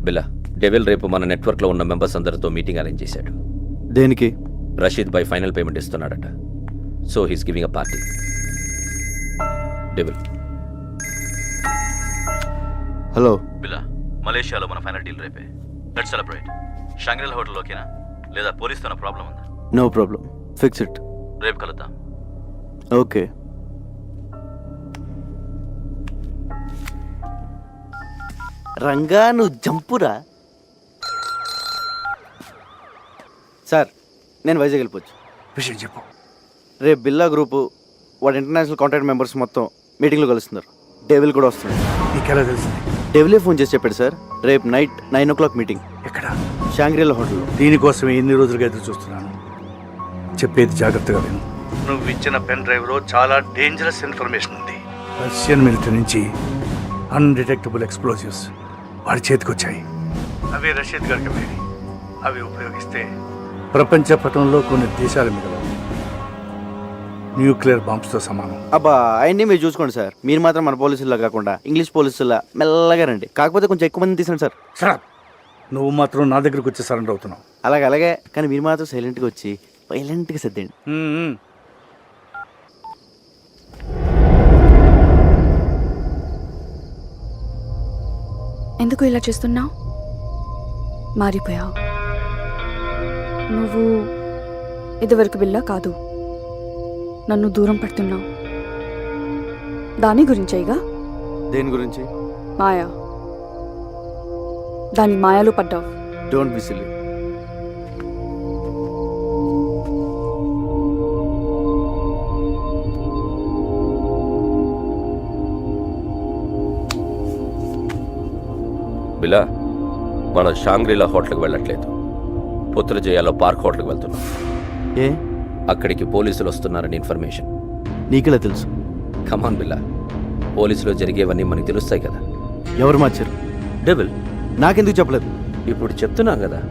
బిల్లా, devil రేపు మన నెట్వర్క్లో ఉన్న మెంబర్స్ అందరితో మీటింగ్ అరేంజ్ చేశాడు. దేనికి? రషీద్ భాయ్ ఫైనల్ పేమెంట్ ఇస్తున్నాడట. So he's giving a party. Devil. Hello Billa, మలేషియాలో మన ఫైనల్ డీల్ రేపే. Let's celebrate. షాంగ్రిలా హోటల్ ఓకేనా, లేదా పోలీస్తో ప్రాబ్లం ఉందా? No problem, fix it. రేపు కలుద్దాం. ఓకే. రంగా నువ్వు జంపురా. సార్, నేను వైజాగ్ వెళ్ళిపోవచ్చు. విషయం చెప్పు. రేపు బిల్లా గ్రూపు వాడు ఇంటర్నేషనల్ కాంటాక్ట్ మెంబర్స్ మొత్తం మీటింగ్లో కలుస్తున్నారు. డెవిల్ కూడా వస్తుంది. నీకెలా తెలిసింది? డెవిలే ఫోన్ చేసి చెప్పాడు సార్. రేపు నైట్ 9 o'clock మీటింగ్. ఎక్కడ? షాంగ్రీలా హోటల్లో. దీనికోసమే ఎన్ని రోజులుగా ఎదురు చూస్తున్నాను. చెప్పేది జాగ్రత్తగా విను. నువ్వు ఇచ్చిన పెన్ డ్రైవ్లో చాలా డేంజరస్ ఇన్ఫర్మేషన్ ఉంది. రష్యన్ మిలిటరీ నుంచి అన్డిటెక్టబుల్ ఎక్స్ప్లోజివ్స్ వాడి చేతికి వచ్చాయి. అవి రషీద్ గారికి వేడి. అవి ఉపయోగిస్తే ప్రపంచ పటంలో కొన్ని దేశాల మీద న్యూక్లియర్ బాంబ్స్తో సమానం. అబ్బా, ఆయన్ని మీరు చూసుకోండి సార్. మీరు మాత్రం మన పోలీసుల్లా కాకుండా ఇంగ్లీష్ పోలీసుల్లా మెల్లగా రండి. కాకపోతే కొంచెం ఎక్కువ మంది తీసాను సార్. సరే, నువ్వు మాత్రం నా దగ్గరకు వచ్చి సరెండర్ అవుతున్నావు. అలాగే, కానీ మీరు మాత్రం సైలెంట్గా వచ్చి వైలెంట్గా సర్దండి. ఎందుకు ఇలా చేస్తున్నావు? మారిపోయావు. నువ్వు ఇదివరకు బిల్లా కాదు. నన్ను దూరం పడుతున్నావు. దాని గురించేగా? దేని గురించి? మాయా. దాని మాయలో పడ్డావు. Don't be silly. బిల్లా, మనం షాంగ్రీలా హోటల్కి వెళ్ళట్లేదు. పుత్రజయాలో పార్క్ హోటల్కి వెళ్తున్నాం. ఏ? అక్కడికి పోలీసులు వస్తున్నారని ఇన్ఫర్మేషన్. నీకెలా తెలుసు? కమాన్ బిల్లా, పోలీసులో జరిగేవన్నీ మనకు తెలుస్తాయి కదా. ఎవరు మార్చారు? డెవిల్. నాకెందుకు చెప్పలేదు? ఇప్పుడు చెప్తున్నాం కదా.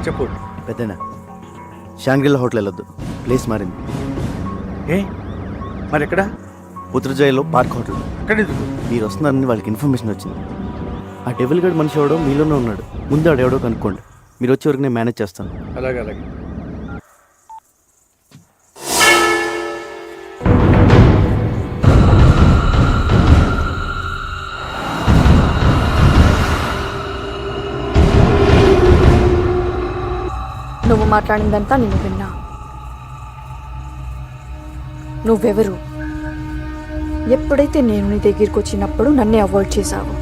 చెప్పు. పెద్దనా, షాంగ్రీలా హోటల్ వెళ్ళొద్దు. ప్లేస్ మారింది. ఏ మరి ఎక్కడ? పుత్రజయలో పార్క్ హోటల్. అక్కడ ఎందుకు? మీరు వస్తున్నారని వాళ్ళకి ఇన్ఫర్మేషన్ వచ్చింది. ఆ డెవిల్ గడ్ మనిషి ఎవడో మీలోనే ఉన్నాడు. ముందు ఆడెవడో కనుక్కోండి. మీరు వచ్చే వరకు నేను మేనేజ్ చేస్తాను. అలాగే. నువ్వు మాట్లాడిందంతా నేను విన్నా. నువ్వెవరు? ఎప్పుడైతే నేను నీ దగ్గరికి వచ్చినప్పుడు నన్నే అవాయిడ్ చేశావు.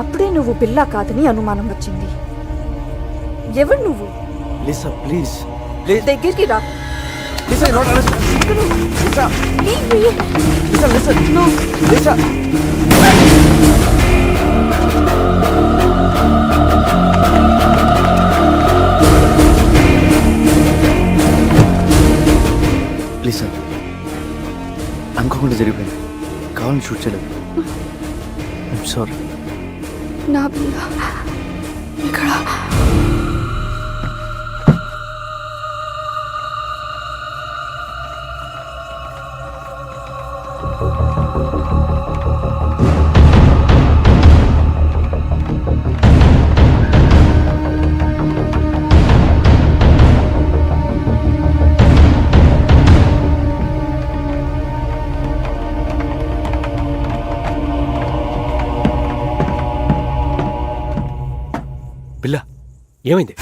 అప్పుడే నువ్వు బిల్లా కాదని అనుమానం వచ్చింది. ఎవరు నువ్వు? లిసా, ప్లీజ్ దగ్గరికి రా. Lisa, not arrest. Lisa, Leave me. Lisa, listen. No. Lisa. Lisa, అనుకోకుండా జరిగిపోయింది. కావాలని షూట్ చేయలేదు. I'm sorry. నా బిల్లా ఇక్కడ. బిల్లా, ఏమైంది?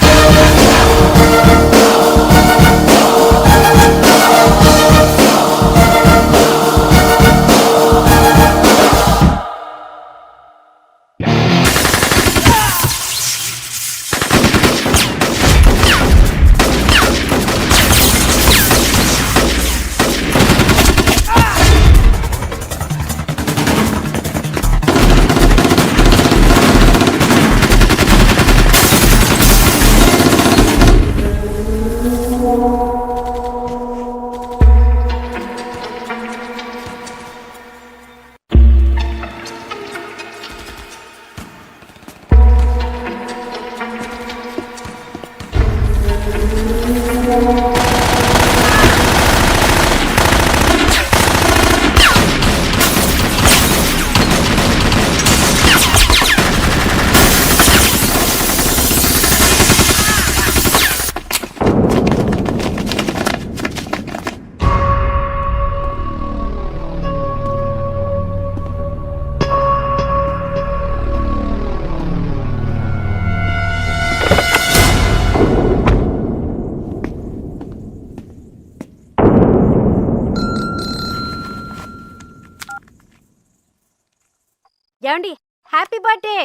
Happy birthday.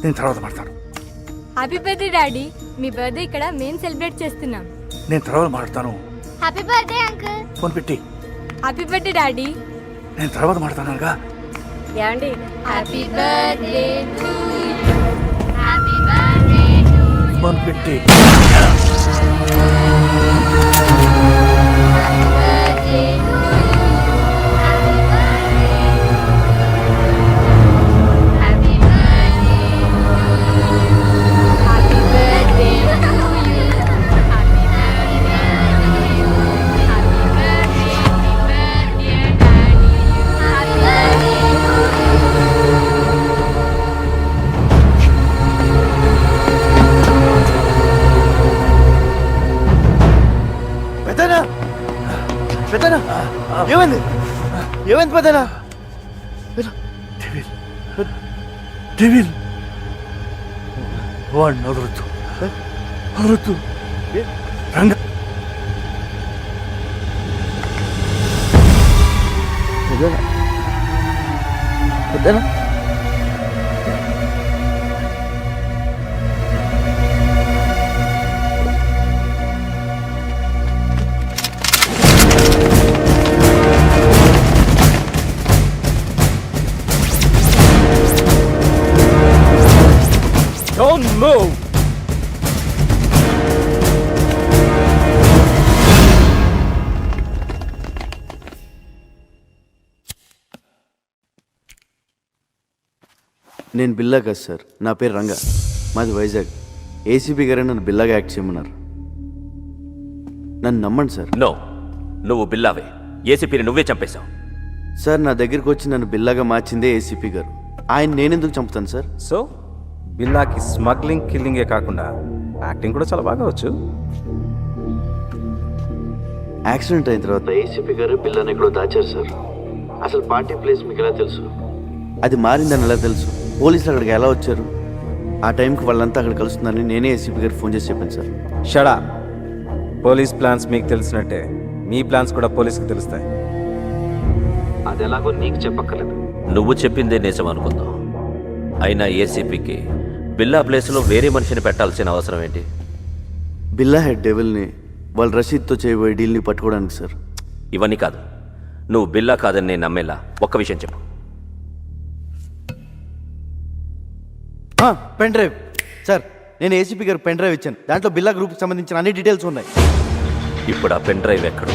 నేను తర్వాత మాట్లాడతాను. Happy birthday daddy. మీ బర్త్డే ఇక్కడ మేము సెలబ్రేట్ చేస్తున్నాం. నేను తర్వాత మాట్లాడతాను. Happy birthday uncle. ఫోన్ పెట్టి. Happy birthday daddy. నేను తర్వాత మాట్లాడతానుగా. ఏమండి? Happy birthday to you. Happy birthday to you. Phone పెట్టి. పెద్దనా పెద్దనా ఏమైంది ఏమైంది పెద్దనా? డెవిల్ వాడిని వదలొద్దు, వదలొద్దు. రంగ పెద్దనా పెద్దనా Don't move! నేను బిల్లా కాదు సార్, నా పేరు రంగా, మాది వైజాగ్. ఏసీపీ గారే నన్ను బిల్లాగా యాక్ట్ చేయమన్నారు. నన్ను నమ్మండి సార్. నో, నువ్వు బిల్లావే. ఏసీపీని నువ్వే చంపేశావు. సార్ నా దగ్గరికి వచ్చి నన్ను బిల్లాగా మార్చిందే ఏసీపీ గారు. ఆయన నేనెందుకు చంపుతాను సార్? సో బిల్లాకి స్మగ్లింగ్ కిల్లింగే కాకుండా యాక్టింగ్ కూడా చాలా బాగా వచ్చు. యాక్సిడెంట్ అయిన తర్వాత ఏసీపీ గారు బిల్లాని ఎక్కడో దాచారు సార్. అసలు పార్టీ ప్లేస్ మీకు ఎలా తెలుసు? అది మారిందని ఎలా తెలుసు? పోలీసులు అక్కడికి ఎలా వచ్చారు? ఆ టైంకి వాళ్ళంతా అక్కడ కలుస్తుందని నేనే ఏసీపీ గారు ఫోన్ చేసి చెప్పాను సార్. షడా, పోలీస్ ప్లాన్స్ మీకు తెలిసినట్టే మీ ప్లాన్స్ కూడా పోలీస్కి తెలుస్తాయి. అది ఎలాగో నీకు చెప్పక్కర్లేదు. నువ్వు చెప్పిందే నిజం అనుకుందాం. అయినా ఏసీపీకి బిల్లా ప్లేస్లో వేరే మనిషిని పెట్టాల్సిన అవసరం ఏంటి? బిల్లా హెడ్ డెవిల్ని వాళ్ళు రషీద్తో చేయబోయే డీల్ని పట్టుకోవడానికి సార్. ఇవన్నీ కాదు, నువ్వు బిల్లా కాదని నేను నమ్మేలా ఒక్క విషయం చెప్పు. పెన్ డ్రైవ్ సార్, నేను ఏసీపీ గారు పెన్ డ్రైవ్ ఇచ్చాను. దాంట్లో బిల్లా గ్రూప్కి సంబంధించిన అన్ని డీటెయిల్స్ ఉన్నాయి. ఇప్పుడు ఆ పెన్ డ్రైవ్ ఎక్కడు?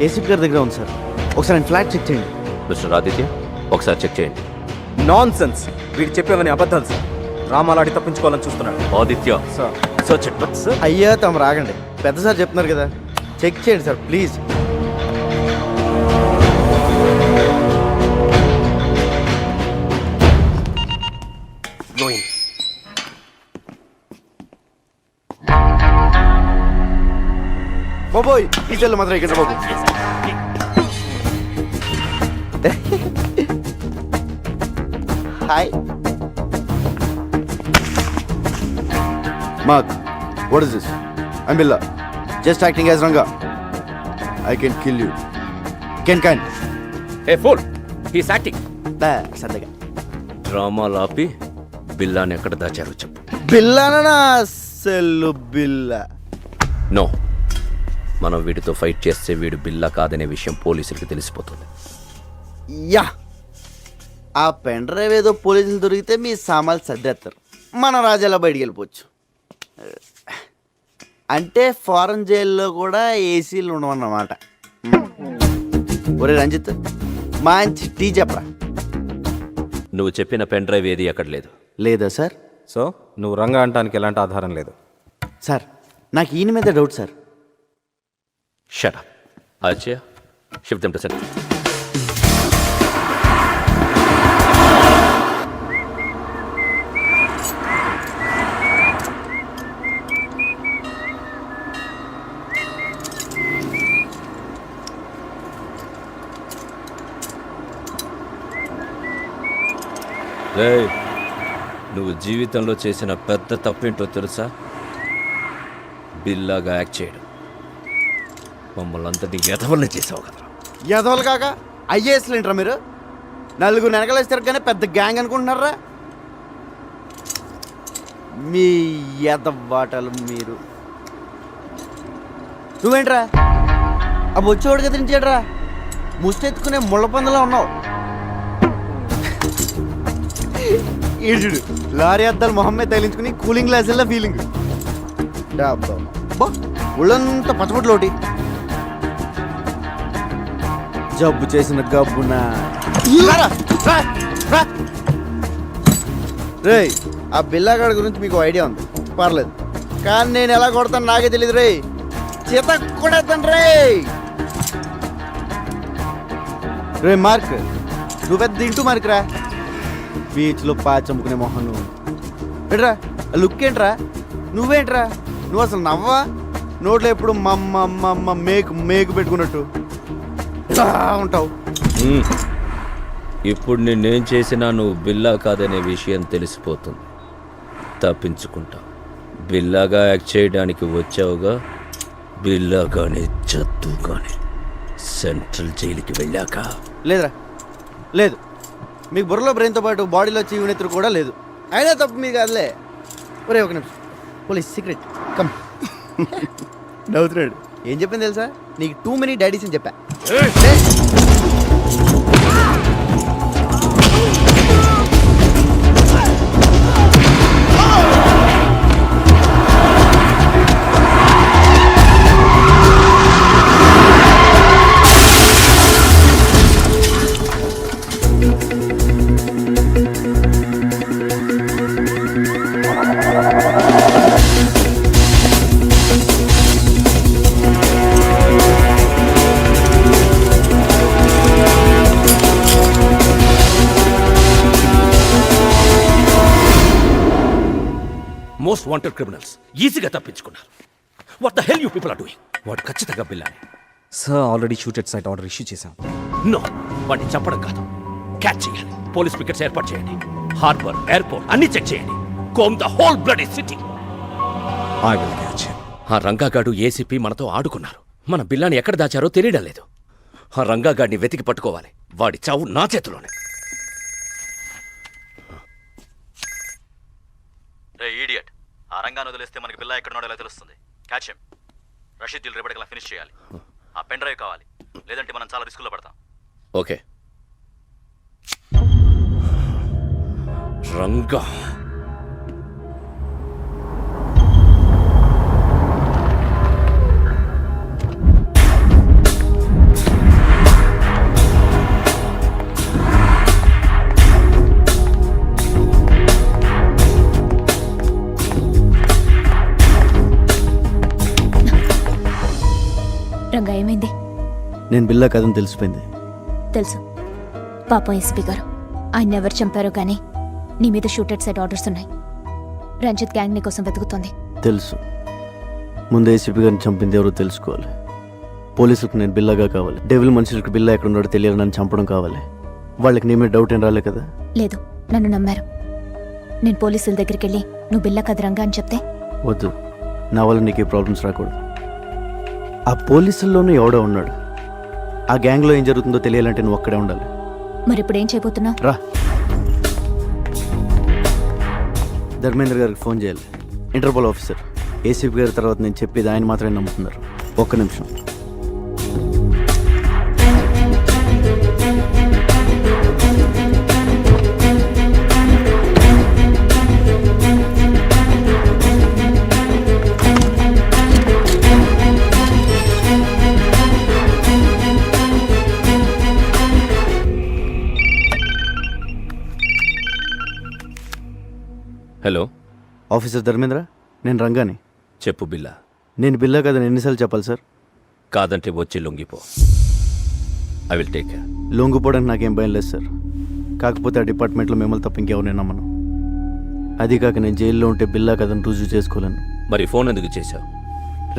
ఏసీపీ గారి దగ్గర ఉంది సార్. ఒకసారి ఆయన ఫ్లాట్ చెక్ చేయండి. మిస్టర్ ఆదిత్య, ఒకసారి చెక్ చేయండి. నాన్ సెన్స్, వీడు చెప్పేవని అబద్ధాలు సార్. రామాలాడి తప్పించుకోవాలని చూస్తున్నాడు. Aditya sir search it. Sir అయ్యా తమ రాగండి, పెద్ద సార్ చెప్తున్నారు కదా, చెక్ చేయండి సార్ ప్లీజ్. బాబోయ్ ఈ చెల్లు మాత్రం ఇక్కడ బాబు. Hi Mark, what is this? I'm Billa. Just acting as Ranga. I can kill you. Can. Hey fool, he's acting. సరదాగా. డ్రామాలు ఆపి బిల్లాని ఎక్కడ దాచారో చెప్పు. బిల్లానా సెల్లు బిల్లా? నో, మనం వీడితో ఫైట్ చేస్తే వీడు బిల్లా కాదనే విషయం పోలీసులకు తెలిసిపోతుంది. యా, ఆ పెన్ డ్రైవ్ ఏదో పోలీసులు దొరికితే మీ సామాన్లు సర్దేస్తారు, మన రాజాలా బయటికి వెళ్ళిపోవచ్చు. అంటే ఫారెన్ జైల్లో కూడా ఏసీలు ఉండవన్నమాట. ఒరే రంజిత్, మంచి టీ చెప్పరా. నువ్వు చెప్పిన పెన్ డ్రైవ్ ఏది అక్కడ లేదు. లేదా సార్? సో నువ్వు రంగా అంటానికి ఎలాంటి ఆధారం లేదు. సార్ నాకు ఈయన మీద doubt sir. Shut up. Aditya, shift them to set. రేయ్, నువ్వు జీవితంలో చేసిన పెద్ద తప్పేంటో తెలుసా? బిల్లాగా యాక్ట్ చేయడం. మమ్మల్ని అందరినీ ఎదవల్ని చేసావు కదా. ఎదవలు కాక ఐఏఎస్లు ఏంట్రా మీరు? నలుగురు వెనకలేస్తారు కానీ పెద్ద గ్యాంగ్ అనుకుంటున్నారా? మీ ఎదవాటలు మీరు. నువ్వేంట్రా ఆ బొచ్చేవాడు కదిలించాడ్రా, ముష్టెత్తుకునే ముళ్ళ పందులో ఉన్నావు. ఈడు లారీ అద్దాలు మొహమ్మద్ తగిలించుకుని కూలింగ్ గ్లాసుల్లో ఫీలింగ్. ఒళ్ళంతా పచ్చబొట్లు జబ్బు చేసిన గబ్బున. రే ఆ బిల్లాగాడి గురించి మీకు ఐడియా ఉంది, పర్లేదు. కానీ నేను ఎలా కొడతాను నాకే తెలియదు రే. చేత కొడతాను రే. రే మార్క్, నువ్వు పెద్ద ఇంటూ మార్క్ రా. బీచ్లో పాచమ్ముకునే మొహం నువ్వు. ఏంట్రా లుక్ ఏంట్రా? నువ్వేంట్రా? నువ్వు అసలు నవ్వా? నోట్లో ఎప్పుడు మమ్మ మేకు పెట్టుకున్నట్టు ఉంటావు. ఇప్పుడు నిన్నేం చేసినా నువ్వు బిల్లా కాదనే విషయం తెలిసిపోతుంది. తప్పించుకుంటావు. బిల్లాగా యాక్ట్ చేయడానికి వచ్చావుగా, బిల్లాగానే చదువుగానే సెంట్రల్ జైలుకి వెళ్ళాక. లేదురా, లేదు. మీకు బుర్రలో బ్రెయిన్తో పాటు బాడీలో చీవునెత్తురు కూడా లేదు. అయినా తప్పు మీ కాదులే. ఒరే ఒక నిమిషం, పోలీస్ సీక్రెట్ కమ్. నవ్వుతున్నాడు. ఏం చెప్పింది తెలుసా? నీకు టూ మెనీ డాడీస్ అని చెప్పా. మోస్ట్ వాంటెడ్ క్రిమినల్స్ ఈజీగా తప్పించుకున్నారు. What the hell you people are doing? వాడు ఖచ్చితంగా బిల్లానే. Sir already shoot at sight order issue చేశాం. నో, వాడిని చంపడం కాదు, క్యాచ్ చేయాలి. పోలీస్ పికెట్స్ ఏర్పాటు చేయండి. హార్బర్, ఎయిర్పోర్ట్ అన్ని చెక్ చేయండి. Comb the whole bloody city. I will catch him. ఆ రంగాగాడు ఏసీపీ మనతో ఆడుకున్నారు. మన బిల్లాని ఎక్కడ దాచారో తెలియడం లేదు. ఆ రంగాగాడిని వెతికి పట్టుకోవాలి. వాడి చావు నా చేతిలోనే. రే ఈడియట్, ఆ రంగాన్ని వదిలేస్తే మనకి బిల్లా ఎక్కడ ఎలా తెలుస్తుంది? Catch him. రషీద్ డీల్ రేపటికల్లా ఫినిష్ చేయాలి. ఆ పెన్ డ్రైవ్ కావాలి, లేదంటే మనం చాలా రిస్కులో పడతాం. ఓకే. రంగా రంగా ఏమైంది? నేను బిల్లా కథను తెలిసిపోయింది. తెలుసు. పాపం ఎస్పీ గారు ఆయన ఎవరు చంపారో కానీ నీ మీద షూటెడ్ సైట్ ఆర్డర్స్ ఉన్నాయి. రంజిత్ గ్యాంగ్ నీ కోసం వెతుకుతోంది. తెలుసు. ముందు ఏసీపీ గారిని చంపింది ఎవరో తెలుసుకోవాలి. పోలీసులకు నేను బిల్లాగా కావాలి. డెవిల్ మనుషులకు బిల్లా ఎక్కడ ఉన్నాడో తెలియాలి. నన్ను చంపడం కావాలి. వాళ్ళకి నీ మీద డౌట్ ఏం రాలే కదా? లేదు, నన్ను నమ్మారు. నేను పోలీసుల దగ్గరికి వెళ్ళి నువ్వు బిల్లా కథ రంగా అని చెప్తే వద్దు, నా వల్ల నీకు ఏ ప్రాబ్లమ్స్ రాకూడదు. ఆ పోలీసుల్లోనూ ఎవడో ఉన్నాడు. ఆ గ్యాంగ్లో ఏం జరుగుతుందో తెలియాలంటే నువ్వు అక్కడే ఉండాలి. మరి ఇప్పుడు ఏం చేయబోతున్నావు? రా, ధర్మేంద్ర గారికి ఫోన్ చేయాలి. Interpol officer. ఏసీపీ గారి తర్వాత నేను చెప్పేది ఆయన మాత్రమే నమ్ముతున్నారు. ఒక్క నిమిషం. హలో ఆఫీసర్ ధర్మేంద్ర, నేను రంగాని. చెప్పు బిల్లా. నేను బిల్లా కదని ఎన్నిసార్లు చెప్పాలి సార్? కాదంటే వచ్చి లొంగిపో. I will take care. లొంగిపోవడానికి నాకేం భయం లేదు సార్. కాకపోతే ఆ డిపార్ట్మెంట్లో మిమ్మల్ని తప్ప ఇంకెవరిని నమ్మను. అది కాక నేను జైల్లో ఉంటే బిల్లా కథను రుజువు చేసుకోలేను. మరి ఫోన్ ఎందుకు చేశావు?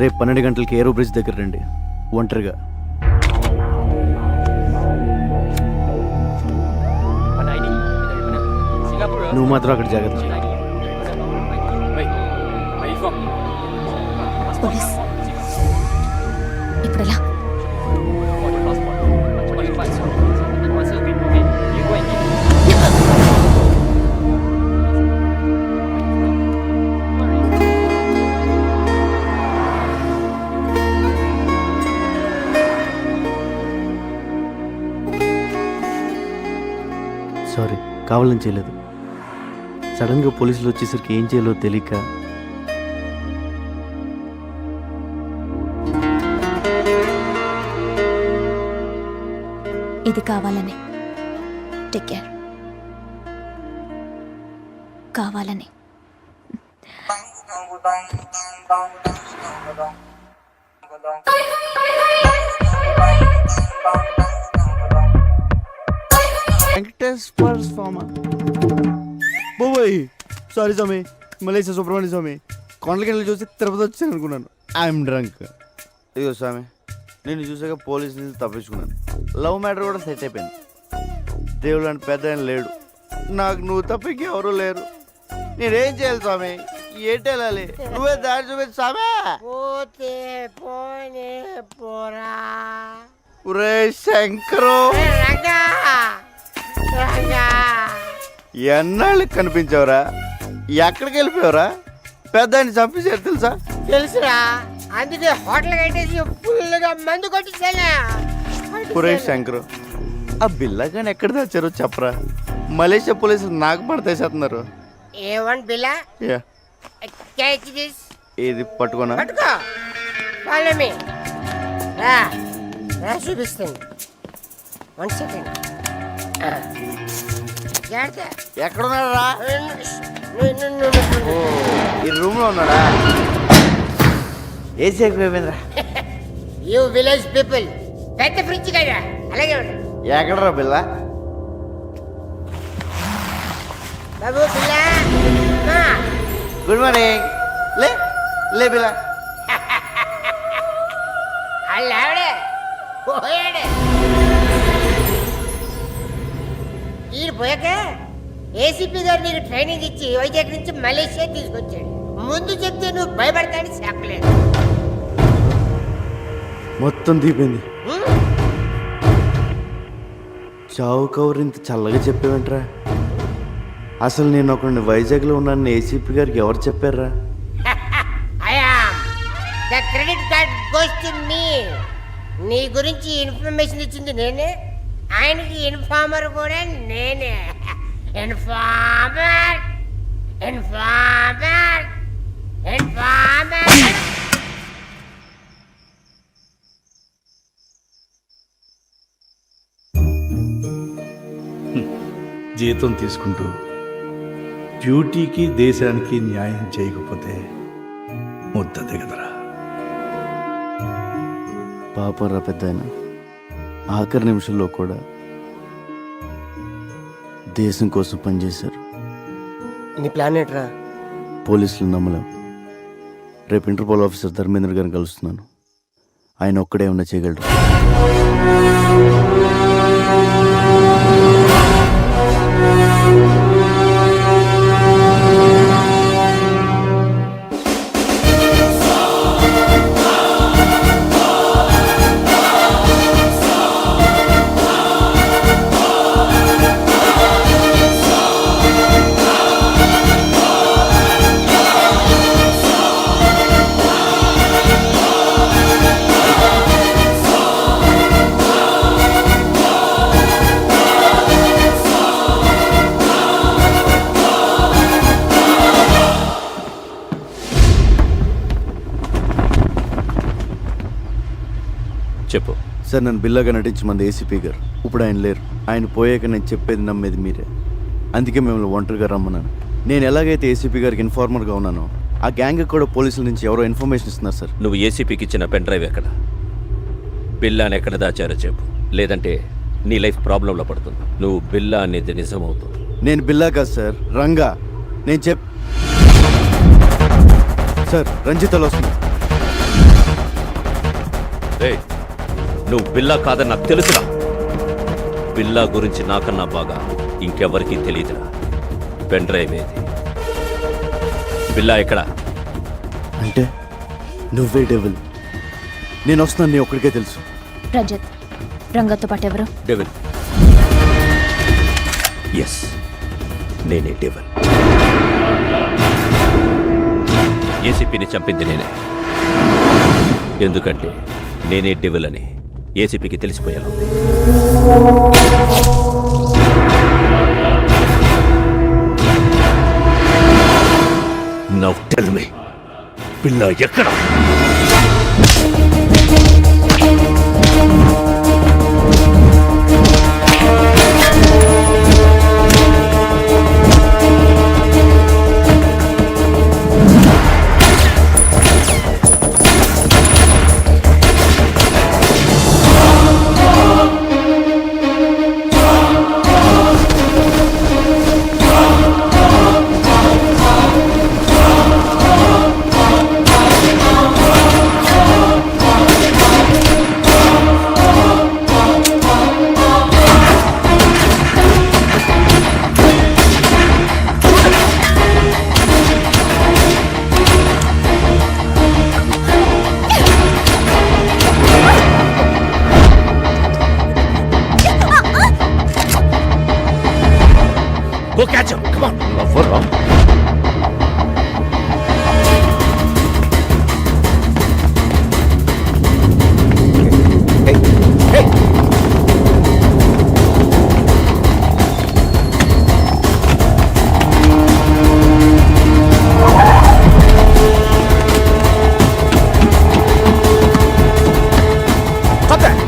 రేపు 12 గంటలకి ఏరో బ్రిడ్జ్ దగ్గర రండి, ఒంటరిగా. నువ్వు మాత్రం అక్కడ జాగ్రత్త. పోలీస్ ఇప్పుడు ఎలా? కావాలని చేయలేదు. సడన్గా పోలీసులు వచ్చేసరికి ఏం చేయాలో తెలియక ఇది కావాలని. Take care. కావాలని. వెంకటేశ్వర స్వామి బాబోయ్, సారీ స్వామి, మలేషియా సుబ్రహ్మణ్య స్వామి, కొండలకెళ్ళి చూసి తిరుపతి వచ్చాను అనుకున్నాను. I'm drunk. ఇదిగో స్వామి, నేను చూసాక పోలీసు నుంచి తప్పించుకున్నాను. లవ్ మ్యాటర్ కూడా సెట్ అయిపోయింది. దేవుడు అంటే పెద్ద ఆయన లేడు, నాకు నువ్వు తప్ప ఇంకెవరూ లేరు. నేనేం చేయాలి స్వామి? ఏంటి వెళ్ళాలి? నువ్వే దారి చూపించు స్వామి. ఒరే శంకరు, ఎన్నాళ్ళకి కనిపించావురా? ఎక్కడికి వెళ్ళిపోయావురా? పెద్ద ఆయన చంపేశారు తెలుసా? తెలుసురా, అందుకే హోటల్ కట్టేసి ఫుల్గా మందు కొట్టించాను. ఒరే శంకరు, ఆ బిల్లగాని ఎక్కడ తెచ్చారో చెప్పరా? మలేషియా పోలీసులు నాకు పడతేసేస్తున్నారు. A1 Billa yeah, catch this. ఇది పట్టుకోనా? పట్టుకో, ఫాలో మీ. రా రా చూపిస్తాను. 1 సెకండ్. ఎక్కడున్నారా? ఈ రూమ్ లో ఉన్నాడా? ఏసీ ఎక్కువైపోయిందిరా. యూ విలేజ్ పీపుల్ పెద్ద ఫ్రిడ్జ్ కదా, అలాగే ఉండు. ఎక్కడరా బిల్ల? బాబు బిల్లా, గుడ్ మార్నింగ్. లే లే బిల్ల. ఆవిడే పోయాడే. ఈయన పోయాక ఏసీపీ గారు నీకు ట్రైనింగ్ ఇచ్చి వైజాగ్ నుంచి మలేషియా తీసుకొచ్చాడు. ముందు చెప్తే నువ్వు భయపడతాడని చెప్పలేదు. మొత్తం దీపింది. చావు కౌరు ఇంత చల్లగా చెప్పేవంటరా? అసలు నేను ఒకరిని వైజాగ్లో ఉన్నాను ఏసీపీ గారికి ఎవరు చెప్పారా? The credit card goes to me. నీ గురించి ఇన్ఫర్మేషన్ ఇచ్చింది నేనే, ఆయనకి ఇన్ఫార్మర్ కూడా నేనే. Informer informer informer. జీతం తీసుకుంటూ డ్యూటీకి దేశానికి న్యాయం చేయకపోతే ముద్ద దిగదరా. పాపం రా పెద్ద ఆయన, ఆఖరి నిమిషంలో కూడా దేశం కోసం పనిచేశారు. నీ ప్లాన్ ఏంట్రా? పోలీసులు నమ్మలేం. రేపు ఇంటర్పోల్ ఆఫీసర్ ధర్మేంద్ర గారిని కలుస్తున్నాను. ఆయన ఒక్కడే ఏమన్నా చేయగలరు. చెప్పు సార్, నన్ను బిల్లాగా నటించి మంది ఏసీపీ గారు. ఇప్పుడు ఆయన లేరు. ఆయన పోయాక నేను చెప్పేది నమ్మేది మీరే. అందుకే మిమ్మల్ని ఒంటరిగా రమ్మన్నాను. నేను ఎలాగైతే ఏసీపీ గారికి ఇన్ఫార్మర్గా ఉన్నానో, ఆ గ్యాంగ్కి కూడా పోలీసుల నుంచి ఎవరో ఇన్ఫర్మేషన్ ఇస్తున్నారు సార్. నువ్వు ఏసీపీకి ఇచ్చిన పెన్ డ్రైవ్ ఎక్కడ? బిల్లాని ఎక్కడ దాచారో చెప్పు, లేదంటే నీ లైఫ్ ప్రాబ్లంలో పడుతుంది. నువ్వు బిల్లా అనేది నిజమవుతుంది. నేను బిల్లా కాదు సార్, రంగా. నేను సార్, రంజితలో వస్తుంది. నువ్వు బిల్లా కాదని నాకు తెలుసురా. బిల్లా గురించి నాకన్నా బాగా ఇంకెవరికీ తెలియదురా. పెన్ డ్రైవ్ ఏది? బిల్లా ఎక్కడ? అంటే నువ్వే డెవిల్. నేను వస్తున్నాను, నీ ఒక్కడికే తెలుసు. రంజిత్, రంగతో పాటు ఎవరు? డెవిల్. ఎస్, నేనే డెవిల్. ఏసీపీని చంపింది నేనే. ఎందుకంటే నేనే డెవిల్ అని ఏసీపీకి తెలిసిపోయాను. నౌ టెల్ మీ, బిల్లా ఎక్కడ? Go catch him! Come on! Lover, Hey, hey! Stop that!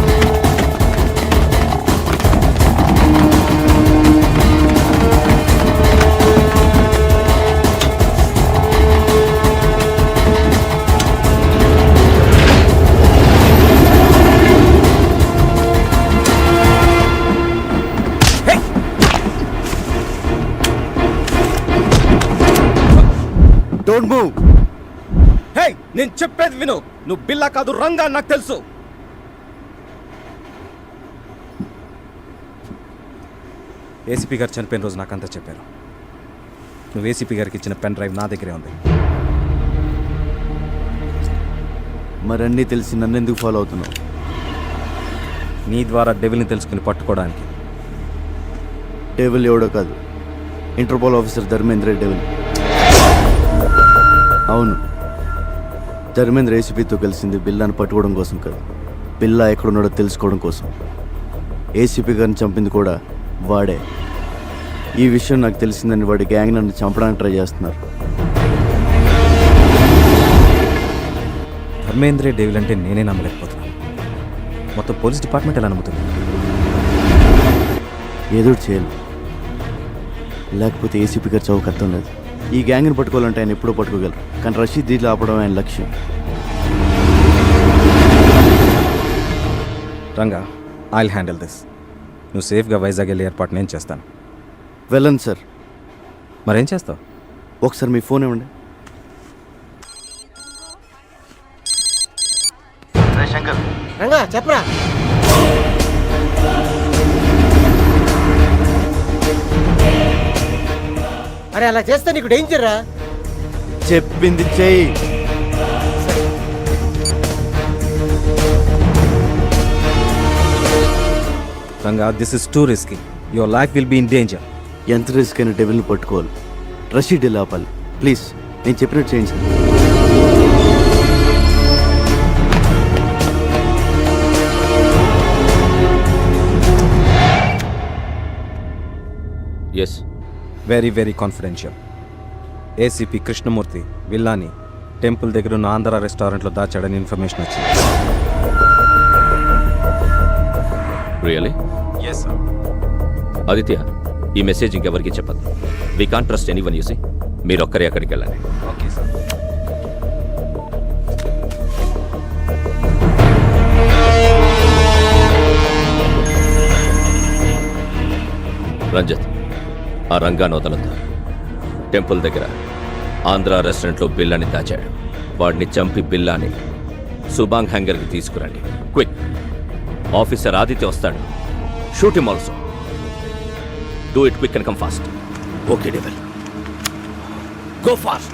Don't move. Hey, నేను చెప్పేది విను. నువ్వు బిల్లా కాదు, రంగా, నాకు తెలుసు. ఏసీపీ గారు చనిపోయిన రోజు నాకంతా చెప్పారు. నువ్వు ఏసీపీ గారికి ఇచ్చిన పెన్ డ్రైవ్ నా దగ్గరే ఉంది. మరన్నీ తెలిసి నన్ను ఎందుకు ఫాలో అవుతున్నావు? నీ ద్వారా డెవిల్ని తెలుసుకుని పట్టుకోవడానికి. డెవిల్ ఎవడో కాదు, ఇంటర్పోల్ ఆఫీసర్ ధర్మేంద్ర డెవిల్. అవును, ధర్మేంద్ర ఏసీపీతో కలిసింది బిల్లాని పట్టుకోవడం కోసం కాదు, బిల్లా ఎక్కడున్నాడో తెలుసుకోవడం కోసం. ఏసీపీ గారిని చంపింది కూడా వాడే. ఈ విషయం నాకు తెలిసిందని వాడి గ్యాంగ్ నన్ను చంపడానికి ట్రై చేస్తున్నారు. ధర్మేంద్రే డెవిల్ అంటే నేనే నమ్మలేకపోతున్నాను. మొత్తం పోలీస్ డిపార్ట్మెంట్ ఎలా నమ్ముతుంది? ఏదో చేయాలి, లేకపోతే ఏసీపీ గారు చౌక అర్థం లేదు. ఈ గ్యాంగ్ని పట్టుకోవాలంటే ఆయన ఎప్పుడో పట్టుకోగలరు, కానీ రషీద్ దీంట్లో ఆపడం ఆయన లక్ష్యం. Ranga, I'll handle this. నువ్వు సేఫ్గా వైజాగ్ వెళ్ళే ఏర్పాటు నేను చేస్తాను. వెళ్ళండి సార్. మరేం చేస్తావు? ఒకసారి మీ ఫోన్ ఇవ్వండి. శంకర్, రంగా చెప్పరా. అరే అలా చేస్తే నీకు డేంజర్ రా. చెప్పింది చెయ్యి. Ranga, this is too risky. Your life will be in danger. ఎంత రిస్క్ అయినా డెవిల్ని పట్టుకోవాలి, రషీడ్ ఇలా ఆపాలి. ప్లీజ్ నేను చెప్పినట్టు చేయండి sir. Yes, very very confidential. ACP Krishnamurthy విల్లాని టెంపుల్ దగ్గర ఉన్న ఆంధ్ర రెస్టారెంట్లో దాచాడని ఇన్ఫర్మేషన్ వచ్చింది. రియలీ? Yes sir. ఆదిత్య, ఈ మెసేజ్ ఇంకెవరికి చెప్పదు. We can't trust anyone. You see మీరొక్కరే అక్కడికి వెళ్ళండి. Okay sir. రంజిత్, ఆ రంగాను వదలొద్దు. టెంపుల్ దగ్గర ఆంధ్ర రెస్టారెంట్లో బిల్లాని దాచాడు. వాడిని చంపి బిల్లాని సుబాంగ్ హ్యాంగర్కి తీసుకురండి. క్విక్. ఆఫీసర్ ఆదిత్య వస్తాడు. Shoot him also. Do it quick and come fast. Okay devil, go fast.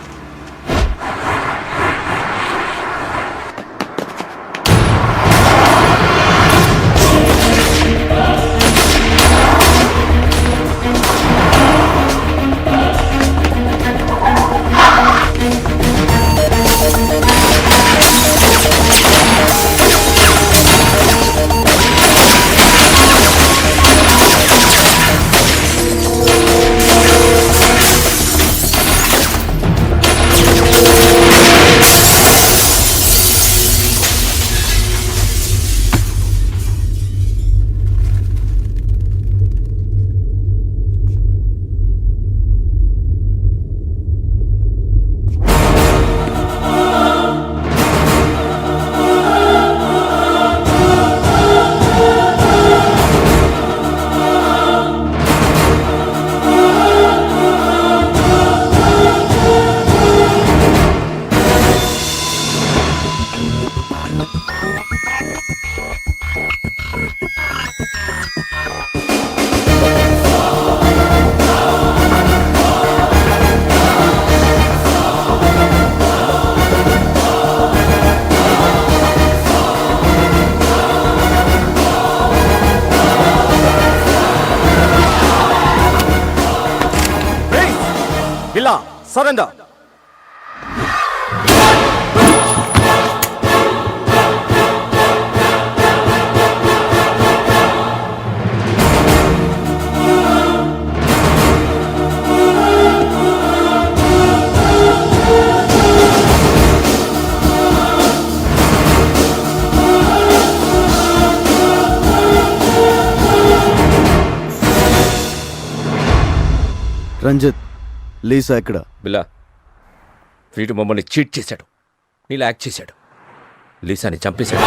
Surrender. Ranjit, Lisa ఎక్కడ? బిల్లా, వీడు మమ్మల్ని చీట్ చేశాడు, నీలా యాక్ట్ చేశాడు, లీసాని చంపేశాడు.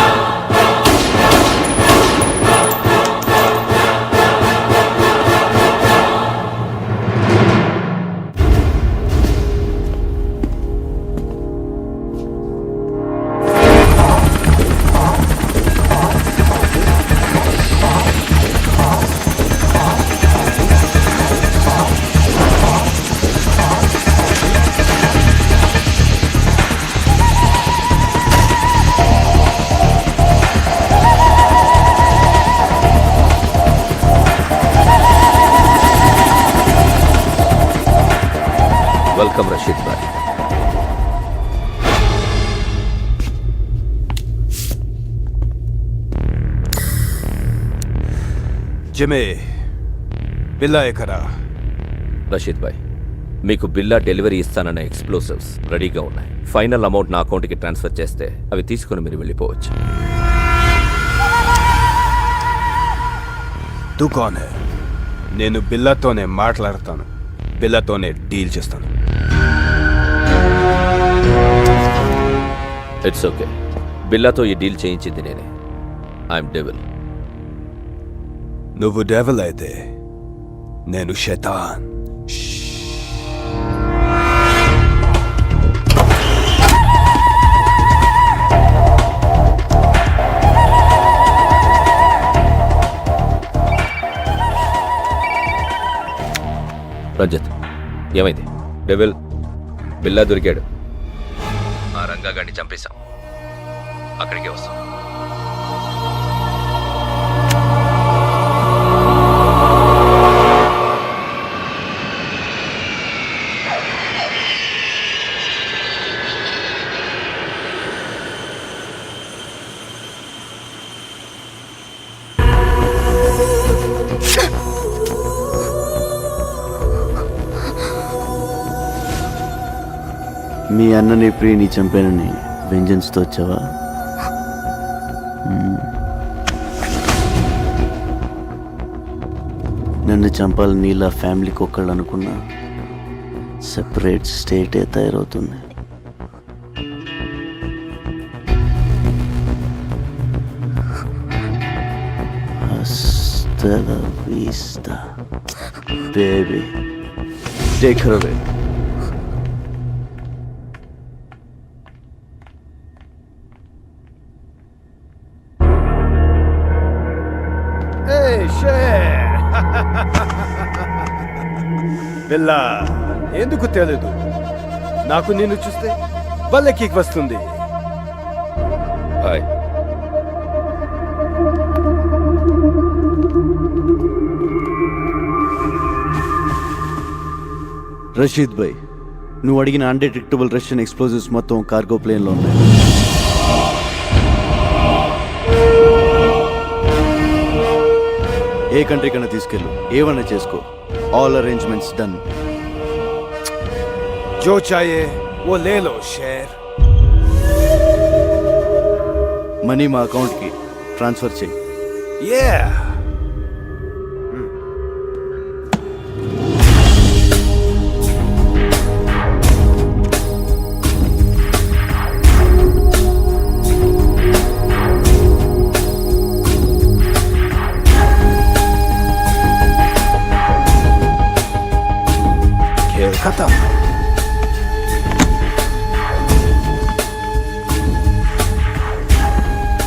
వెల్కమ్ రషీద్ భాయ్. జిమే, బిల్లా ఎక్కడా? రషీద్ భాయ్, మీకు బిల్లా డెలివరీ ఇస్తానన్న ఎక్స్ప్లోసివ్స్ రెడీగా ఉన్నాయి. ఫైనల్ అమౌంట్ నా అకౌంట్కి ట్రాన్స్ఫర్ చేస్తే అవి తీసుకుని మీరు వెళ్ళిపోవచ్చు. తూ కౌన్ హై? నేను బిల్లాతోనే మాట్లాడతాను, బిల్లాతోనే డీల్ చేస్తాను. ఇట్స్ ఓకే, బిల్లాతో ఈ డీల్ చేయించింది నేనే. I'm devil. నువ్వు డెవిల్ అయితే నేను శైతాన్. రంజిత్, ఏమైంది? డెవిల్ బిల్లా దొరికాడు. ఆ రంగా గాడిని చంపేశాం. అక్కడికే వస్తాం. మీ అన్నని ప్రియని చంపానని వెంజన్స్తో వచ్చావా? నన్ను చంపాలని నీలా ఫ్యామిలీకి ఒక్కళ్ళు అనుకున్నా సెపరేట్ స్టేటే తయారవుతుంది. Hasta la vista, baby. Take her away. బిల్లా, ఎందుకు తెలీదు? నాకు నిన్ను చూస్తే బల్లకి వస్తుంది. హాయ్. రషీద్ భాయ్, నువ్వు అడిగిన అన్డిటెక్టబుల్ రష్యన్ ఎక్స్ప్లోజివ్స్ మొత్తం కార్గో ప్లేన్లో ఉన్నాయి. ఏ కంట్రీ కన్నా తీసుకెళ్ళు, ఏమన్నా చేసుకో. All arrangements done. జో చాయే ఓ లేలో షేర్. మనీ మా అకౌంట్కి ట్రాన్స్ఫర్ చేయి. Yeah. खेल खत्म.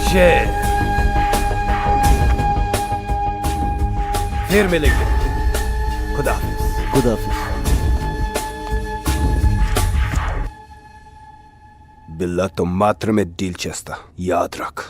शेर, फिर मिलेंगे. खुदा ఖుదాఫిజ్. బిల్లాతో మాత్రమే డీల్ చేస్తా, యాద్ రఖ్.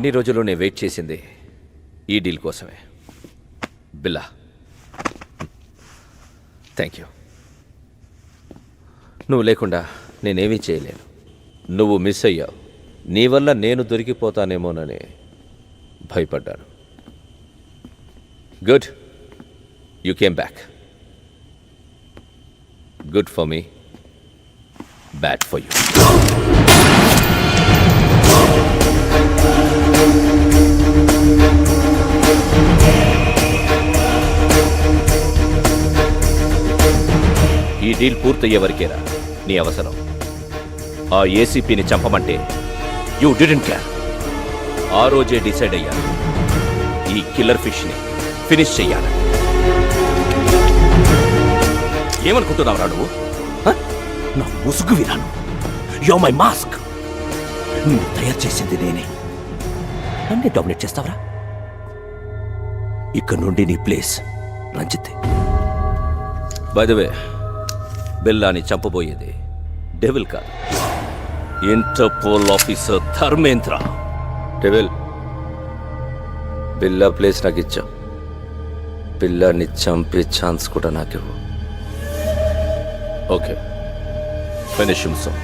ఇన్ని రోజులు నేను వెయిట్ చేసింది ఈ డీల్ కోసమే. బిల్లా, థ్యాంక్ యూ. నువ్వు లేకుండా నేనేమీ చేయలేను. నువ్వు మిస్ అయ్యావు. నీ వల్ల నేను దొరికిపోతానేమోనని భయపడ్డాను. Good, you came back. Good for me, bad for you. ఈ డీల్ పూర్తయ్యే వరకేరా నీ అవసరం. ఆ ఏసీపీని చంపమంటే యూ డిడెంట్ కేర్. ఆ రోజే డిసైడ్ అయ్యాను ఈ కిల్లర్ ఫిష్ని ఫినిష్ చెయ్యాలి. ఏమనుకుంటున్నావురా నువ్వు? నా ముసుగు విరాను. Yo my mask. నువ్వు తయారు చేసింది నేనే. నన్నే డామినేట్ చేస్తావరా? ఇక్కడ నుండి నీ place Ranjith. By the way, బిల్లాని చంపబోయేది డెవిల్ కాదు, Interpol officer Dharmendra. Devil, Billa place నాకు ఇచ్చావు. బిల్లాని చంపే ఛాన్స్ కూడా నాకివ్వు. Okay, finish him soon.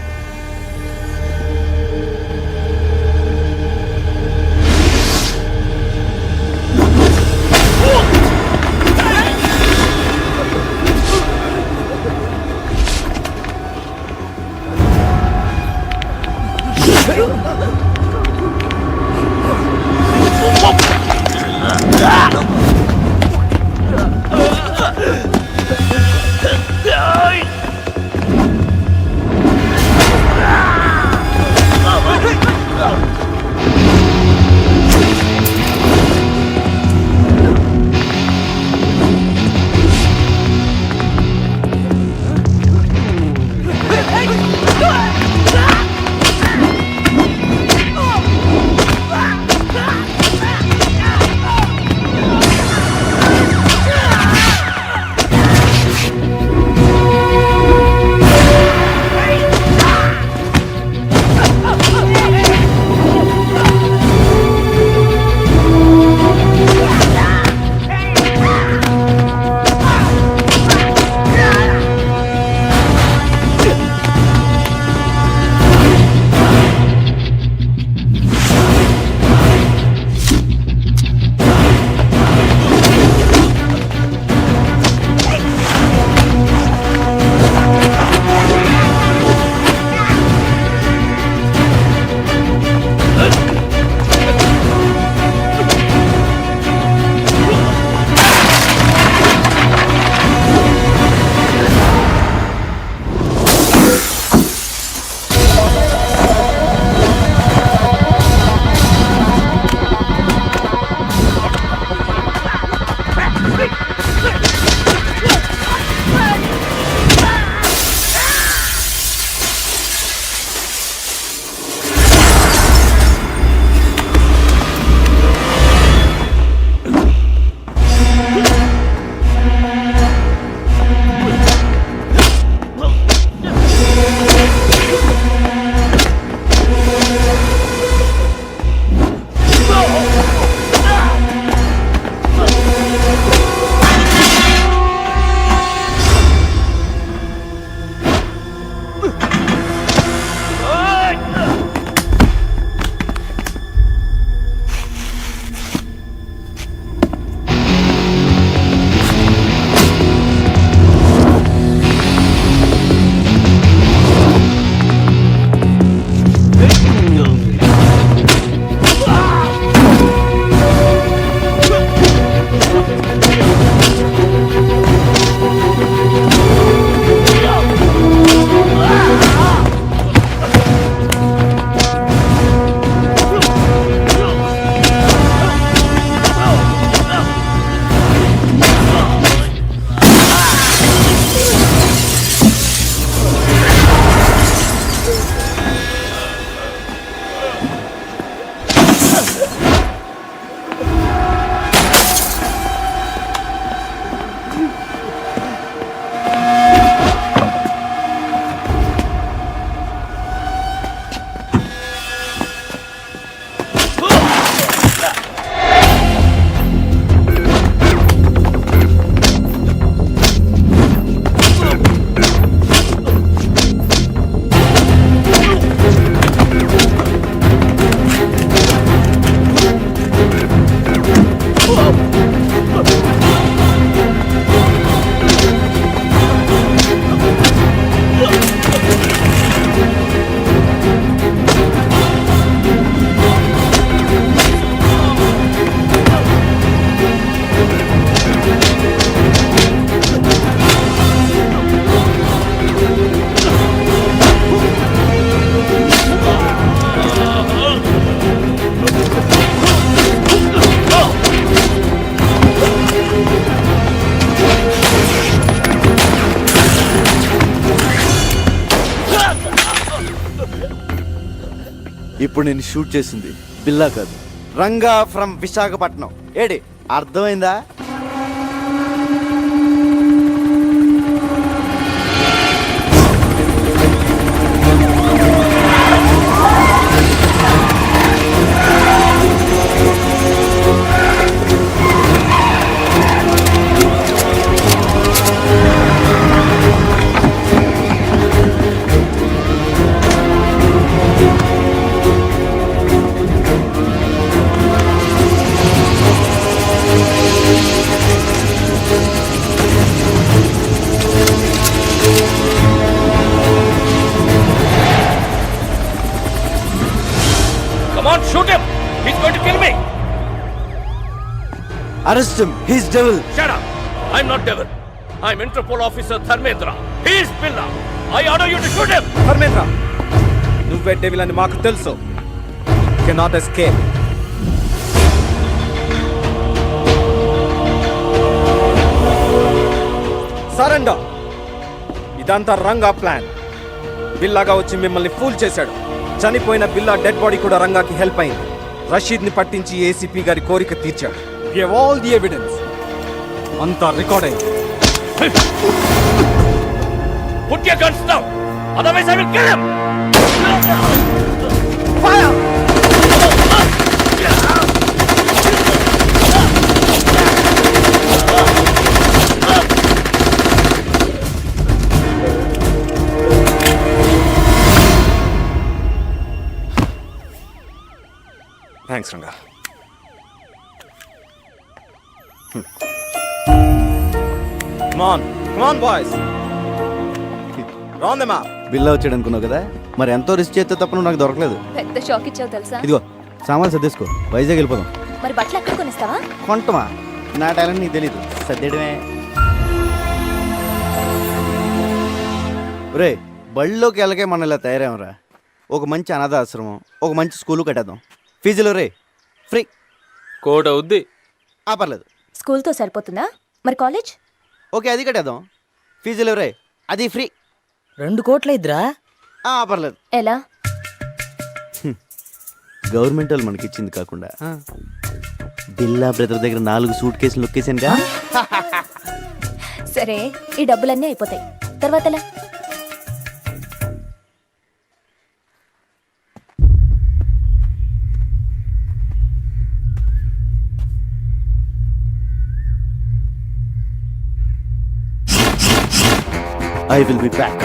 ఇప్పుడు నేను షూట్ చేసింది బిల్లా కాదు, రంగా ఫ్రమ్ విశాఖపట్నం. ఏడి అర్థమైందా? Come on, shoot him! He's going to kill me! Arrest him, his devil. Shut up! I'm not devil. I'm Interpol officer Dharmendra. He is Billa. I order you to shoot him! Dharmendra, నువ్వే devil అని మాకు తెలుసు. Cannot escape. Surrender. ఇదంతా Ranga plan. బిల్లాగా వచ్చి మిమ్మల్ని pool చేశాడు. చనిపోయిన బిల్లా dead body కూడా రంగాకి హెల్ప్ అయింది. రషీద్ని పట్టించి ఏసీపీ గారి కోరిక తీర్చాడు. Give all the evidence. అంతా రికార్డ్ అయింది. Put your guns down! Otherwise I will kill him! Fire! Thanks Ranga. Come on boys. Round them up. బిల్లా వచ్చాడు అనుకున్నావు కదా, మరి ఎంతో రిస్క్ చేస్తే తప్ప నువ్వు నాకు దొరకలేదు. పెద్ద షాక్ ఇచ్చావు తెలుసా? ఇదిగో సామాన్లు సర్దేసుకో, వైజాగ్ వెళ్ళిపోదాం. మరి బట్టలు ఎక్కడ కొనిస్తావా? కొంటమా? నా టాలెంట్ నీకు తెలీదు, సర్దేయడమే. రే బళ్ళలోకి వెళ్ళకే మనం ఇలా తయారేమరా. ఒక మంచి అనాథ ఆశ్రమం, ఒక మంచి స్కూలు కట్టేద్దాం. ఫీజులు రే ఫ్రీ. కోట్ అవుద్ది. పర్లేదు. స్కూల్తో సరిపోతుందా? మరి కాలేజ్? ఓకే అది కట్టేద్దాం. ఫీజులు రే అది ఫ్రీ. 2 కోట్ల ఇద్దరా? పర్లేదు. ఎలా? గవర్నమెంట్ వాళ్ళు మనకి ఇచ్చింది కాకుండా బిల్లా బ్రదర్ దగ్గర 4 సూట్ కేసులు నొక్కేసానుగా. సరే, ఈ డబ్బులన్నీ అయిపోతాయి. తర్వాత ఎలా? I will be back.